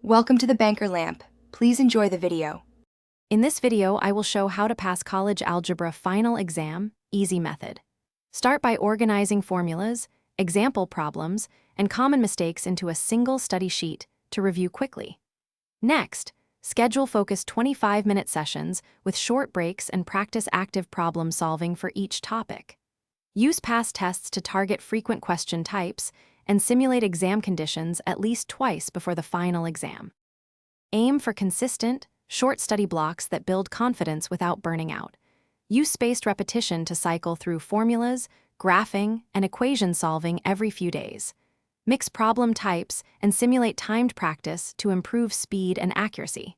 Welcome to the Banker Lamp. Please enjoy the video. In this video, I will show how to pass college algebra final exam, easy method. Start by organizing formulas, example problems, and common mistakes into a single study sheet to review quickly. Next, schedule focused 25-minute sessions with short breaks and practice active problem solving for each topic. Use past tests to target frequent question types and simulate exam conditions at least twice before the final exam. Aim for consistent, short study blocks that build confidence without burning out. Use spaced repetition to cycle through formulas, graphing, and equation solving every few days. Mix problem types and simulate timed practice to improve speed and accuracy.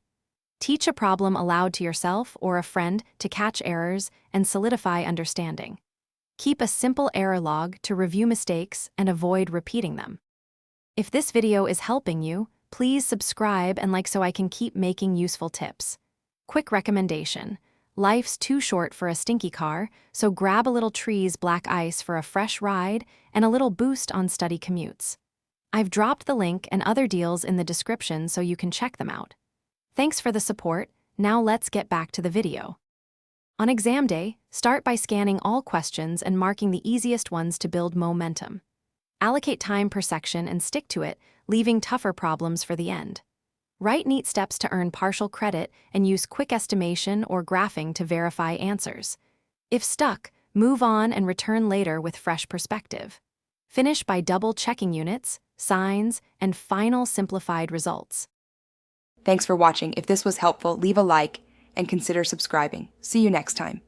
Teach a problem aloud to yourself or a friend to catch errors and solidify understanding. Keep a simple error log to review mistakes and avoid repeating them. If this video is helping you, please subscribe and like so I can keep making useful tips. Quick recommendation: life's too short for a stinky car, so grab a little tree's black ice for a fresh ride and a little boost on study commutes. I've dropped the link and other deals in the description so you can check them out. Thanks for the support. Now let's get back to the video. On exam day, start by scanning all questions and marking the easiest ones to build momentum. Allocate time per section and stick to it, leaving tougher problems for the end. Write neat steps to earn partial credit and use quick estimation or graphing to verify answers. If stuck, move on and return later with fresh perspective. Finish by double-checking units, signs, and final simplified results. Thanks for watching. If this was helpful, leave a like and consider subscribing. See you next time.